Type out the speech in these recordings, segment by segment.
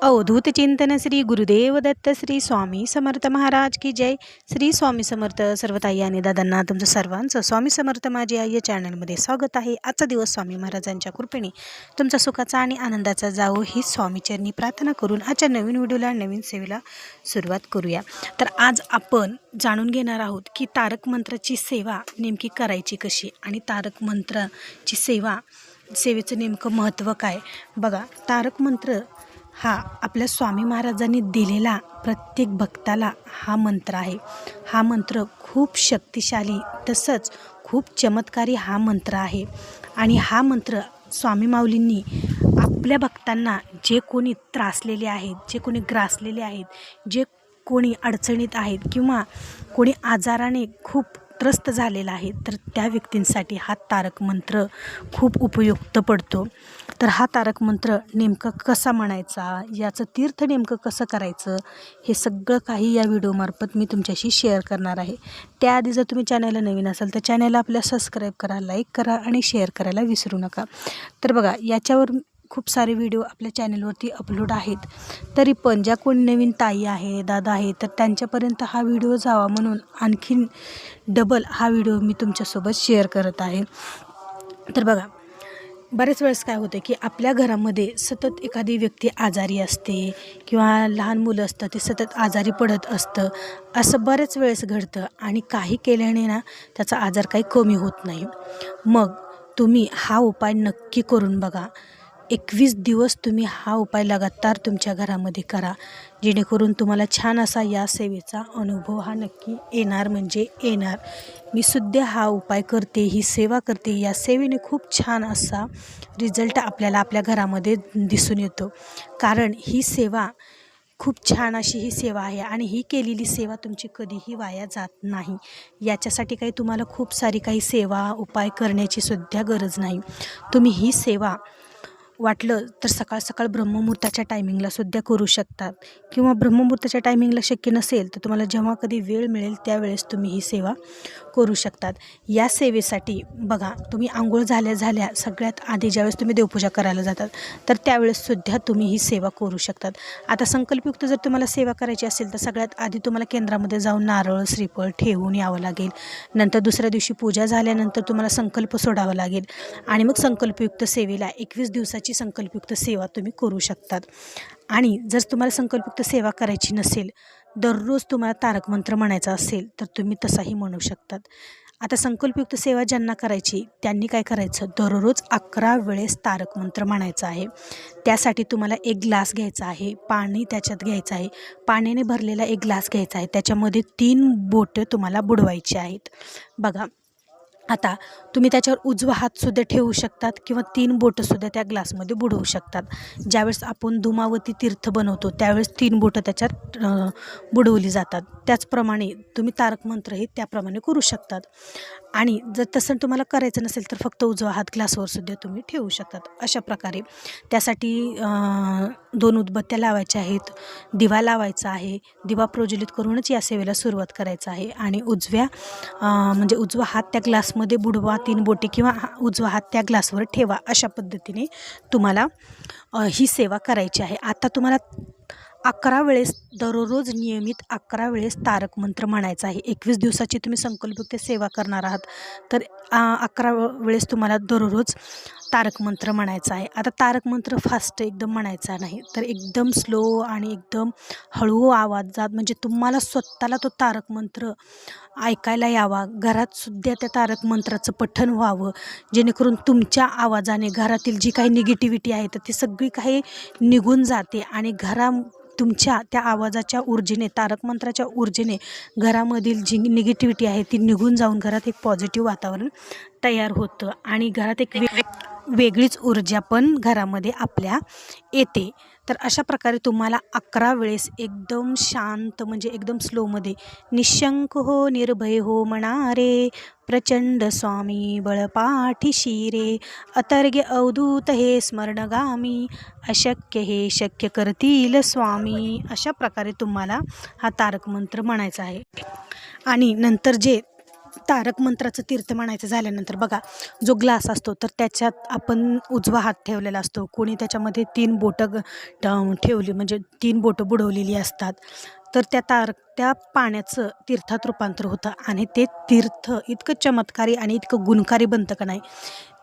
अवधूत चिंतन श्री गुरुदेव दत्त श्री स्वामी समर्थ महाराज की जय। श्री स्वामी समर्थ. सर्व ताई आणि दादांना तुमचं सर्वांचं स्वामी समर्थ माझी आई या चॅनलमध्ये स्वागत आहे. आजचा दिवस स्वामी महाराजांच्या कृपेने तुमचा सुखाचा आणि आनंदाचा जावो ही स्वामीचरणी प्रार्थना करून आजच्या नवीन व्हिडिओला नवीन सेवेला सुरुवात करूया. तर आज आपण जाणून घेणार आहोत की तारक मंत्राची सेवा नेमकी करायची कशी आणि तारक मंत्राची सेवेचं नेमकं महत्त्व काय. बघा, तारक मंत्र हा आपल्या स्वामी महाराजांनी दिलेला प्रत्येक भक्ताला हा मंत्र आहे. हा मंत्र खूप शक्तिशाली तसंच खूप चमत्कारी हा मंत्र आहे. आणि हा मंत्र स्वामी माऊलींनी आपल्या भक्तांना जे कोणी त्रासलेले आहेत, जे कोणी ग्रासलेले आहेत, जे कोणी अडचणीत आहेत किंवा कोणी आजाराने खूप त्रस्त झालेला आहे, तर त्या व्यक्तींसाठी हा तारक मंत्र खूप उपयुक्त पडतो. तर हा तारक मंत्र नेमका कसा म्हणायचा, याचं तीर्थ नेमकं कसं करायचं, हे सगळं काही या व्हिडिओमार्फत मी तुमच्याशी शेअर करणार आहे. त्याआधी जर तुम्ही चॅनलला नवीन असाल तर चॅनलला आपल्या सबस्क्राईब करा, लाईक करा आणि शेअर करायला विसरू नका. तर बघा, याच्यावर खूप सारे व्हिडिओ आपल्या चॅनलवरती अपलोड आहेत. तरी पण ज्या कोणी नवीन ताई आहे, दादा आहे, तर त्यांच्यापर्यंत हा व्हिडिओ जावा म्हणून आणखीन डबल हा व्हिडिओ मी तुमच्यासोबत शेअर करत आहे. तर बघा, बरेच वेळेस काय होतं की आपल्या घरामध्ये सतत एखादी व्यक्ती आजारी असते किंवा लहान मुलं असतं ते सतत आजारी पडत असतं. असं बरेच वेळेस घडतं आणि काही केल्याने ना त्याचा आजार काही कमी होत नाही. मग तुम्ही हा उपाय नक्की करून बघा. 21 दिवस तुम्ही हा उपाय लगातार तुमच्या घरामध्ये करा, जेणेकरून तुम्हाला छान असा या सेवेचा अनुभव हा नक्की येणार म्हणजे येणार. मी सुद्धा हा उपाय करते, ही सेवा करते. या सेवेने खूप छान असा रिझल्ट आपल्याला आपल्या घरामध्ये दिसून येतो. कारण ही सेवा खूप छान अशी ही सेवा आहे आणि ही केलेली सेवा तुमची कधीही वाया जात नाही. याच्यासाठी काही तुम्हाला खूप सारी काही सेवा उपाय करण्याची सुद्धा गरज नाही. तुम्ही ही सेवा वाटलं तर सकाळ सकाळ ब्रह्ममुहूर्ताच्या टायमिंगला सुद्धा करू शकतात किंवा ब्रह्ममुहूर्ताच्या टायमिंगला शक्य नसेल तर तुम्हाला जेव्हा कधी वेळ मिळेल त्यावेळेस तुम्ही ही सेवा करू शकतात. या सेवेसाठी बघा, तुम्ही आंघोळ झाल्या सगळ्यात आधी ज्यावेळेस तुम्ही देवपूजा करायला जातात तर त्यावेळेससुद्धा तुम्ही ही सेवा करू शकतात. आता संकल्पयुक्त जर तुम्हाला सेवा करायची असेल तर सगळ्यात आधी तुम्हाला केंद्रामध्ये जाऊन नारळ श्रीफळ ठेवून यावं लागेल. नंतर दुसऱ्या दिवशी पूजा झाल्यानंतर तुम्हाला संकल्प सोडावा लागेल आणि मग संकल्पयुक्त सेवेला 21 दिवसाची संकल्पयुक्त सेवा तुम्ही करू शकतात. आणि जर तुम्हाला संकल्पयुक्त सेवा करायची नसेल, दररोज तुम्हाला तारक मंत्र म्हणायचा असेल तर तुम्ही तसाही म्हणू शकतात. आता संकल्पयुक्त सेवा ज्यांना करायची त्यांनी काय करायचं, दररोज 11 वेळेस तारक मंत्र म्हणायचं आहे. त्यासाठी तुम्हाला एक ग्लास घ्यायचा आहे, पाणी त्याच्यात घ्यायचं आहे. पाण्याने भरलेला एक ग्लास घ्यायचा आहे, त्याच्यामध्ये 3 बोटं तुम्हाला बुडवायची आहेत. बघा, आता तुम्ही त्याच्यावर उजवा हातसुद्धा ठेवू शकतात किंवा 3 बोटंसुद्धा त्या ग्लासमध्ये बुडवू शकतात. ज्यावेळेस आपण धुमावती तीर्थ बनवतो त्यावेळेस 3 बोटं त्याच्यात बुडवली जातात. त्याचप्रमाणे तुम्ही तारक मंत्र हे त्याप्रमाणे करू शकतात. आणि जर तसं तुम्हाला करायचं नसेल तर फक्त उजवा हात ग्लासवर सुद्धा तुम्ही ठेवू शकतात. अशा प्रकारे त्यासाठी 2 उदबत्त्या लावायच्या आहेत, दिवा लावायचा आहे. दिवा प्रज्वलित करूनच या सेवेला सुरुवात करायचं आहे. आणि म्हणजे उजवा हात त्या ग्लासमध्ये बुडवा 3 बोटे किंवा उजवा हात त्या ग्लासवर ठेवा. अशा पद्धतीने तुम्हाला ही सेवा करायची आहे. आता तुम्हाला 11 वेळेस दररोज नियमित 11 वेळेस तारक मंत्र म्हणायचा आहे. 21 दिवसाची तुम्ही संकल्पयुक्त सेवा करणार आहात तर 11 वेळेस तुम्हाला दररोज तारक मंत्र म्हणायचा आहे. आता तारक मंत्र फास्ट एकदम म्हणायचा नाही, तर एकदम स्लो आणि एकदम हळू आवाजात, म्हणजे तुम्हाला स्वतःला तो तारक मंत्र ऐकायला यावा. घरातसुद्धा त्या तारक मंत्राचं पठण व्हावं, जेणेकरून तुमच्या आवाजाने घरातील जी काही निगेटिव्हिटी आहे तर ती सगळी काही निघून जाते आणि तुमच्या त्या आवाजाच्या ऊर्जेने, तारक मंत्राच्या ऊर्जेने घरामधील जी निगेटिव्हिटी आहे ती निघून जाऊन घरात एक पॉझिटिव्ह वातावरण तयार होतं आणि घरात एक वेगळीच ऊर्जा पण घरामध्ये आपल्या येते. तर अशा प्रकारे तुम्हाला 11 वेळेस एकदम शांत, म्हणजे एकदम स्लोमध्ये, निशंक हो निर्भय हो म्हणारे, प्रचंड स्वामी बळपाठीशी रे, अतर्ग्य अवधूत हे स्मरणगामी, अशक्य हे शक्य करतील स्वामी. अशा प्रकारे तुम्हाला हा तारक मंत्र म्हणायचा आहे. आणि नंतर जे तारक मंत्राचं तीर्थ म्हणायचं झाल्यानंतर बघा, जो ग्लास असतो तर त्याच्यात आपण उजवा हात ठेवलेला असतो. कोणी त्याच्यामध्ये 3 बोटं ठेवली, म्हणजे 3 बोटं बुडवलेली असतात. तर त्या पाण्याचं तीर्थात रूपांतर होतं आणि ते तीर्थ इतकं चमत्कारी आणि इतकं गुणकारी बनतं का नाही.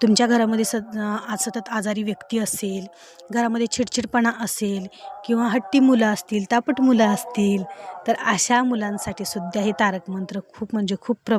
तुमच्या घरामध्ये सतत आजारी व्यक्ती असेल, घरामध्ये चिडचिडपणा असेल किंवा हट्टी मुलं असतील, तापट मुलं असतील, तर अशा मुलांसाठी सुद्धा हे तारक मंत्र खूप म्हणजे खूप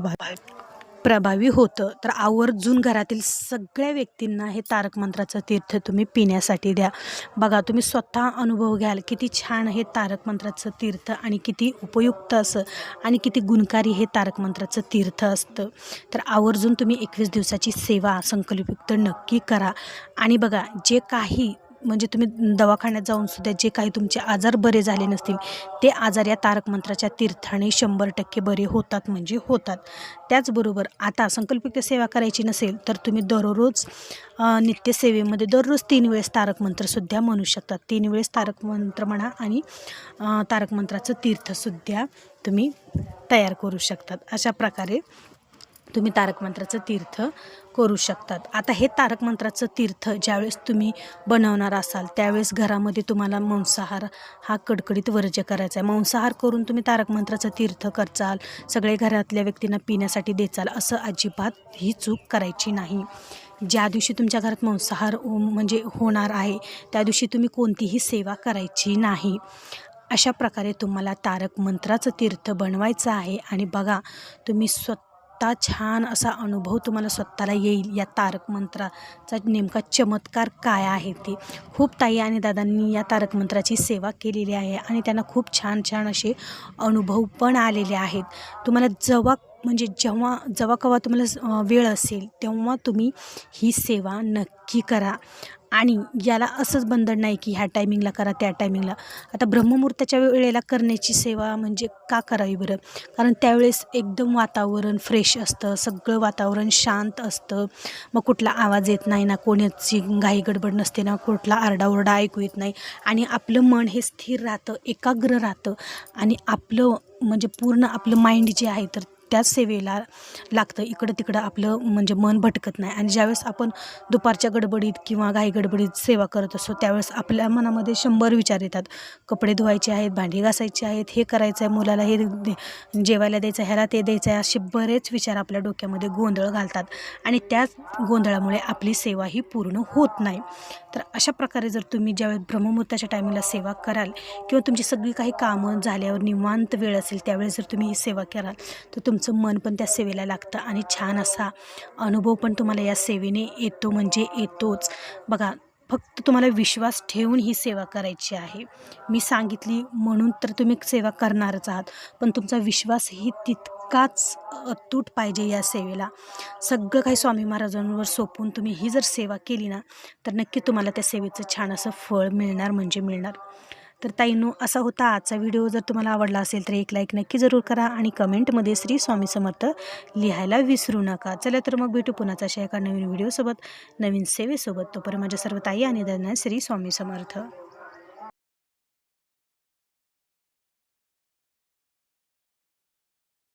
प्रभावी होतं. तर आवर्जून घरातील सगळ्या व्यक्तींना हे तारक मंत्राचं तीर्थ तुम्ही पिण्यासाठी द्या. बघा, तुम्ही स्वतः अनुभव घ्याल किती छान हे तारक मंत्राचं तीर्थ आणि किती उपयुक्त असं आणि किती गुणकारी हे तारक मंत्राचं तीर्थ असतं. तर आवर्जून तुम्ही 21 दिवसाची सेवा संकल्पयुक्त नक्की करा. आणि बघा, जे काही म्हणजे तुम्ही दवाखान्यात जाऊन सुद्धा जे काही तुमचे आजार बरे झाले नसतील, ते आजार या तारक मंत्राच्या तीर्थाने 100% बरे होतात म्हणजे होतात. त्याचबरोबर आता संकल्पयुक्त सेवा करायची नसेल तर तुम्ही दररोज नित्यसेवेमध्ये दररोज 3 वेळेस तारक मंत्रसुद्धा म्हणू शकतात. 3 वेळेस तारक मंत्र म्हणा आणि तारक मंत्राचं तीर्थसुद्धा तुम्ही तयार करू शकतात. अशा प्रकारे तुम्ही तारक मंत्राचं तीर्थ करू शकतात. आता हे तारक मंत्राचं तीर्थ ज्यावेळेस तुम्ही बनवणार असाल त्यावेळेस घरामध्ये तुम्हाला मांसाहार हा कडकडीत वर्ज्य करायचा आहे. मांसाहार करून तुम्ही तारक मंत्राचं तीर्थ करचाल, सगळे घरातल्या व्यक्तींना पिण्यासाठी देचाल, असं अजिबात ही चूक करायची नाही. ज्या दिवशी तुमच्या घरात मांसाहार म्हणजे होणार आहे त्या दिवशी तुम्ही कोणतीही सेवा करायची नाही. अशा प्रकारे तुम्हाला तारक मंत्राचं तीर्थ बनवायचं आहे. आणि बघा, तुम्ही स्वतः छान असा अनुभव तुम्हाला स्वतःला येईल या तारक मंत्राचा नेमका चमत्कार काय आहे ते. खूप ताई आणि दादांनी या तारक मंत्राची सेवा केलेली आहे आणि त्यांना खूप छान छान असे अनुभव पण आलेले आहेत. तुम्हाला जेव्हा केव्हा तुम्हाला वेळ असेल तेव्हा तुम्ही ही सेवा नक्की करा. आणि याला असंच बंधन नाही की ह्या टायमिंगला करा, त्या टायमिंगला. आता ब्रह्ममुहूर्ताच्या वेळेला करण्याची सेवा म्हणजे का करावी बरं? कारण त्यावेळेस एकदम वातावरण फ्रेश असतं, सगळं वातावरण शांत असतं. मग कुठला आवाज येत नाही ना, कोणाची घाई गडबड नसते ना, कुठला आरडाओरडा ऐकू येत नाही आणि आपलं मन हे स्थिर राहतं, एकाग्र राहतं आणि आपलं म्हणजे पूर्ण आपलं माइंड जे आहे तर त्याच सेवेला लागतं. इकडं तिकडं आपलं म्हणजे मन भटकत नाही. आणि ज्यावेळेस आपण दुपारच्या गडबडीत किंवा घाई गडबडीत सेवा करत असतो त्यावेळेस आपल्या मनामध्ये 100 विचार येतात. कपडे धुवायचे आहेत, भांडी घासायची आहेत, हे करायचं आहे, मुलाला हे जेवायला द्यायचं आहे, ह्याला ते द्यायचं आहे, असे बरेच विचार आपल्या डोक्यामध्ये गोंधळ घालतात आणि त्याच गोंधळामुळे आपली सेवा ही पूर्ण होत नाही. तर अशा प्रकारे जर तुम्ही ज्यावेळेस ब्रह्ममुहूर्ताच्या टायमिंगला सेवा कराल किंवा तुमची सगळी काही कामं झाल्यावर निवांत वेळ असेल त्यावेळेस जर तुम्ही ही सेवा कराल तर तुमचं मन पण त्या सेवेला लागतं आणि छान असा अनुभव पण तुम्हाला या सेवेने येतो म्हणजे येतोच. बघा, फक्त तुम्हाला विश्वास ठेवून ही सेवा करायची आहे. मी सांगितली म्हणून तर तुम्ही सेवा करणारच आहात, पण तुमचा विश्वासही तितकाच अतूट पाहिजे या सेवेला. सगळं काही स्वामी महाराजांवर सोपवून तुम्ही ही जर सेवा केली ना तर नक्की तुम्हाला त्या सेवेचं छान असं फळ मिळणार म्हणजे मिळणार. तर ताईंनो, असा होता आजचा व्हिडिओ. जर तुम्हाला आवडला असेल तर एक लाईक नक्की जरूर करा आणि कमेंटमध्ये श्री स्वामी समर्थ लिहायला विसरू नका. चला तर मग भेटू पुन्हा अशा एका नवीन व्हिडिओसोबत, नवीन सेवेसोबत. तोपर्यंत माझ्या सर्व ताई आणि दादांना श्री स्वामी समर्थ.